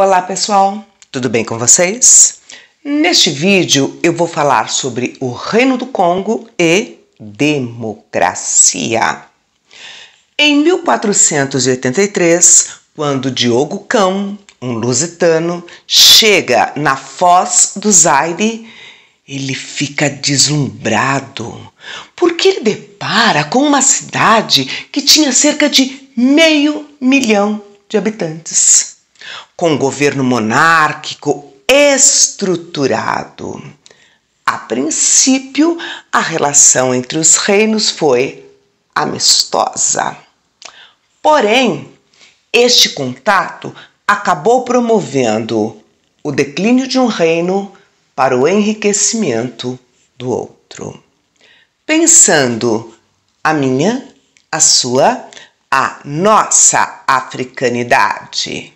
Olá pessoal, tudo bem com vocês? Neste vídeo eu vou falar sobre o Reino do Congo e democracia. Em 1483, quando Diogo Cão, um lusitano, chega na Foz do Zaire, ele fica deslumbrado, porque ele depara com uma cidade que tinha cerca de 500 mil de habitantes, com um governo monárquico estruturado. A princípio, a relação entre os reinos foi amistosa. Porém, este contato acabou promovendo o declínio de um reino para o enriquecimento do outro. Pensando a minha, a sua, a nossa africanidade.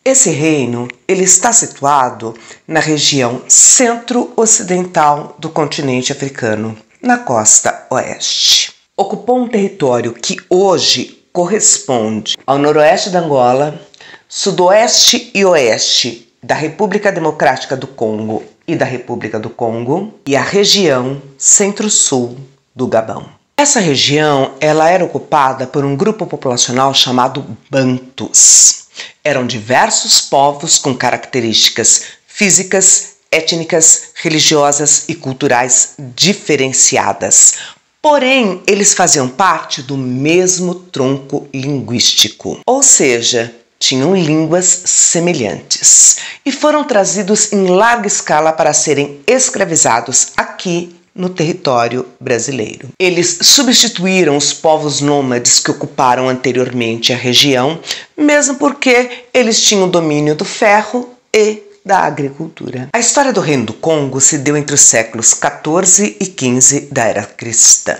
Esse reino, ele está situado na região centro-ocidental do continente africano, na costa oeste. Ocupou um território que hoje corresponde ao noroeste da Angola, sudoeste e oeste da República Democrática do Congo e da República do Congo e a região centro-sul do Gabão. Essa região ela era ocupada por um grupo populacional chamado Bantus. Eram diversos povos com características físicas, étnicas, religiosas e culturais diferenciadas. Porém, eles faziam parte do mesmo tronco linguístico, ou seja, tinham línguas semelhantes e foram trazidos em larga escala para serem escravizados aqui no território brasileiro. Eles substituíram os povos nômades que ocuparam anteriormente a região, mesmo porque eles tinham domínio do ferro e da agricultura. A história do Reino do Congo se deu entre os séculos XIV e XV da Era Cristã.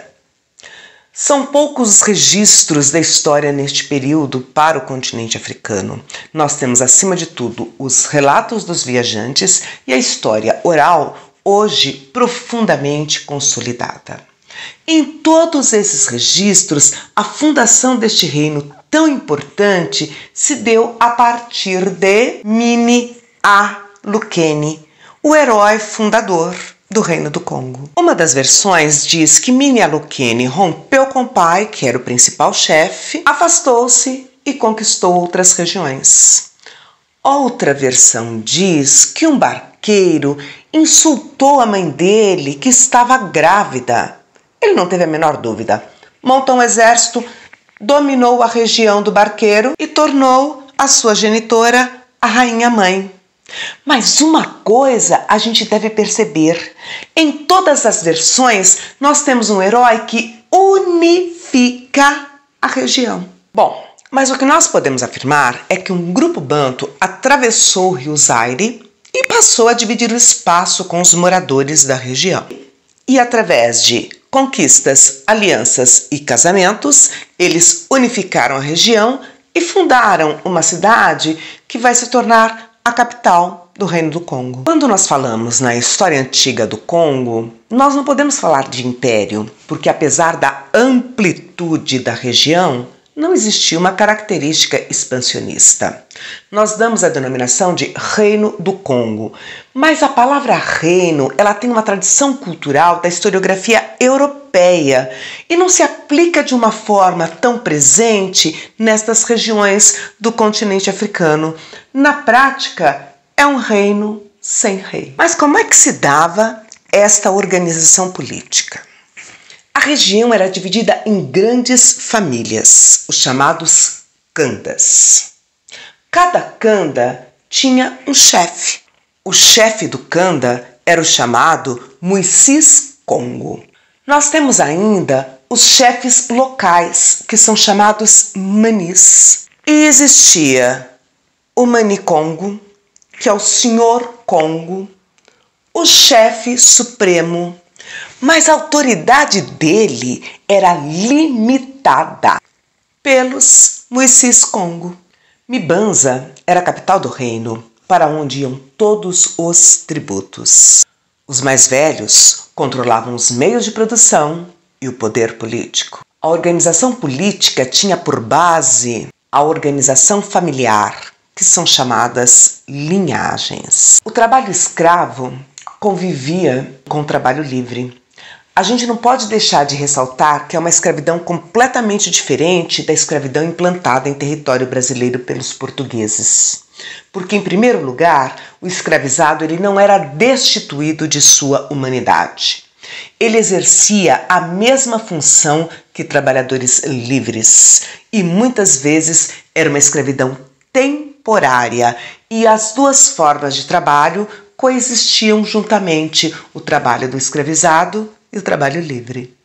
São poucos os registros da história neste período para o continente africano. Nós temos, acima de tudo, os relatos dos viajantes e a história oral, hoje profundamente consolidada. Em todos esses registros, a fundação deste reino tão importante se deu a partir de Mini Alukene, o herói fundador do Reino do Congo. Uma das versões diz que Mini Alukene rompeu com o pai, que era o principal chefe, afastou-se e conquistou outras regiões. Outra versão diz que um barqueiro insultou a mãe dele, que estava grávida. Ele não teve a menor dúvida. Montou um exército, dominou a região do barqueiro e tornou a sua genitora a rainha-mãe. Mas uma coisa a gente deve perceber: em todas as versões nós temos um herói que unifica a região. Bom, mas o que nós podemos afirmar é que um grupo banto atravessou o rio Zaire e passou a dividir o espaço com os moradores da região. E através de conquistas, alianças e casamentos, eles unificaram a região e fundaram uma cidade que vai se tornar a capital do Reino do Congo. Quando nós falamos na história antiga do Congo, nós não podemos falar de império, porque apesar da amplitude da região, não existia uma característica expansionista. Nós damos a denominação de Reino do Congo, mas a palavra reino, ela tem uma tradição cultural da historiografia europeia e não se aplica de uma forma tão presente nestas regiões do continente africano. Na prática, é um reino sem rei. Mas como é que se dava esta organização política? A região era dividida em grandes famílias, os chamados kandas. Cada kanda tinha um chefe. O chefe do kanda era o chamado Muicis Congo. Nós temos ainda os chefes locais, que são chamados manis. E existia o Mani Congo, que é o Senhor Congo, o chefe supremo, mas a autoridade dele era limitada pelos Muicis Congo. Mibanza era a capital do reino, para onde iam todos os tributos. Os mais velhos controlavam os meios de produção e o poder político. A organização política tinha por base a organização familiar, que são chamadas linhagens. O trabalho escravo convivia com o trabalho livre. A gente não pode deixar de ressaltar que é uma escravidão completamente diferente da escravidão implantada em território brasileiro pelos portugueses. Porque, em primeiro lugar, o escravizado ele não era destituído de sua humanidade. Ele exercia a mesma função que trabalhadores livres e muitas vezes era uma escravidão temporária e as duas formas de trabalho coexistiam juntamente, o trabalho do escravizado e o trabalho livre.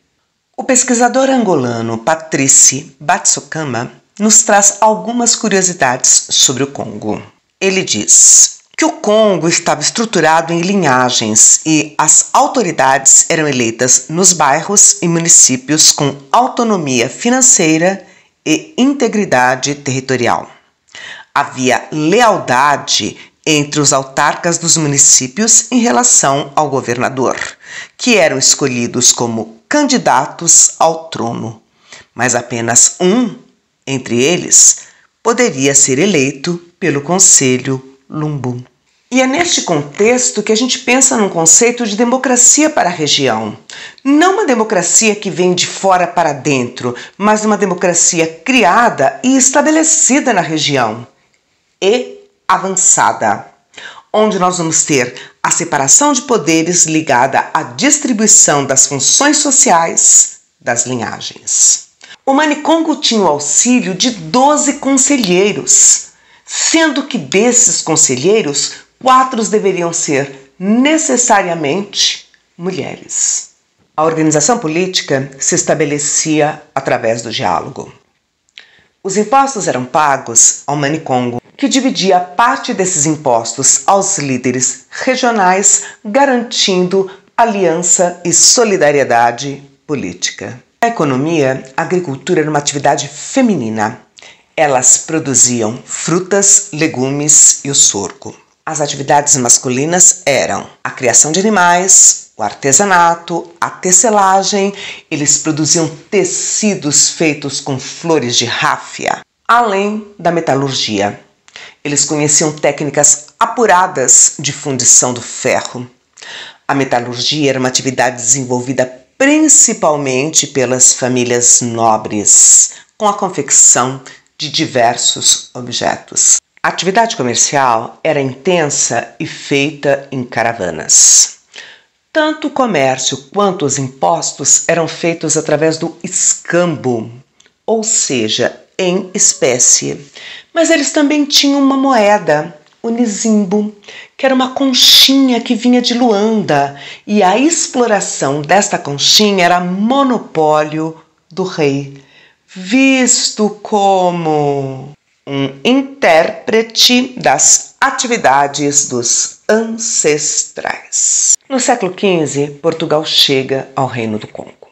O pesquisador angolano Patrice Batsokama nos traz algumas curiosidades sobre o Congo. Ele diz que o Congo estava estruturado em linhagens e as autoridades eram eleitas nos bairros e municípios com autonomia financeira e integridade territorial. Havia lealdade entre os autarcas dos municípios em relação ao governador, que eram escolhidos como candidatos ao trono, mas apenas um entre eles poderia ser eleito pelo Conselho Lumbu. E é neste contexto que a gente pensa num conceito de democracia para a região. Não uma democracia que vem de fora para dentro, mas uma democracia criada e estabelecida na região e avançada, onde nós vamos ter a separação de poderes ligada à distribuição das funções sociais das linhagens. O Manicongo tinha o auxílio de 12 conselheiros, sendo que desses conselheiros, 4 deveriam ser necessariamente mulheres. A organização política se estabelecia através do diálogo. Os impostos eram pagos ao Manicongo, que dividia parte desses impostos aos líderes regionais, garantindo aliança e solidariedade política. Na economia, a agricultura era uma atividade feminina. Elas produziam frutas, legumes e o sorgo. As atividades masculinas eram a criação de animais, o artesanato, a tecelagem. Eles produziam tecidos feitos com flores de ráfia, além da metalurgia. Eles conheciam técnicas apuradas de fundição do ferro. A metalurgia era uma atividade desenvolvida principalmente pelas famílias nobres, com a confecção de diversos objetos. A atividade comercial era intensa e feita em caravanas. Tanto o comércio quanto os impostos eram feitos através do escambo, ou seja, em espécie. Mas eles também tinham uma moeda, o nizimbo, que era uma conchinha que vinha de Luanda, e a exploração desta conchinha era monopólio do rei, visto como um intérprete das atividades dos ancestrais. No século XV, Portugal chega ao Reino do Congo.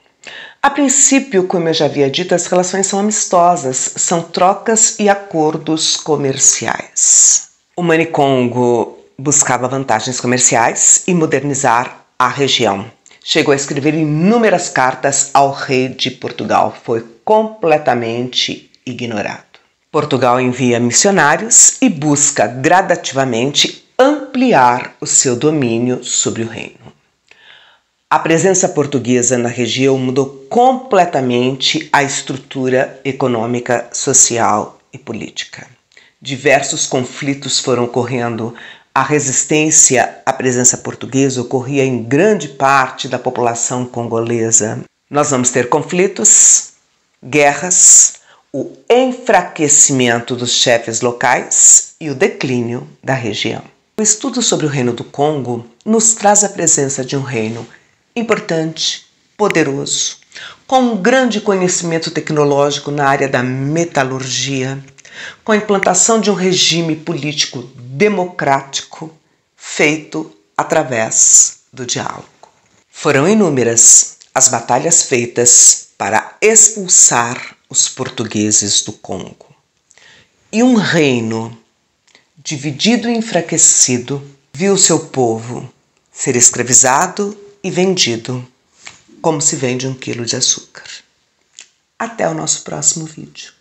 A princípio, como eu já havia dito, as relações são amistosas, são trocas e acordos comerciais. O Manicongo buscava vantagens comerciais e modernizar a região. Chegou a escrever inúmeras cartas ao rei de Portugal. Foi completamente ignorado. Portugal envia missionários e busca gradativamente ampliar o seu domínio sobre o reino. A presença portuguesa na região mudou completamente a estrutura econômica, social e política. Diversos conflitos foram ocorrendo. A resistência à presença portuguesa ocorria em grande parte da população congolesa. Nós vamos ter conflitos, guerras, o enfraquecimento dos chefes locais e o declínio da região. O estudo sobre o Reino do Congo nos traz a presença de um reino importante, poderoso, com um grande conhecimento tecnológico na área da metalurgia, com a implantação de um regime político democrático feito através do diálogo. Foram inúmeras as batalhas feitas para expulsar os portugueses do Congo. E um reino dividido e enfraquecido viu seu povo ser escravizado e vendido como se vende um quilo de açúcar. Até o nosso próximo vídeo.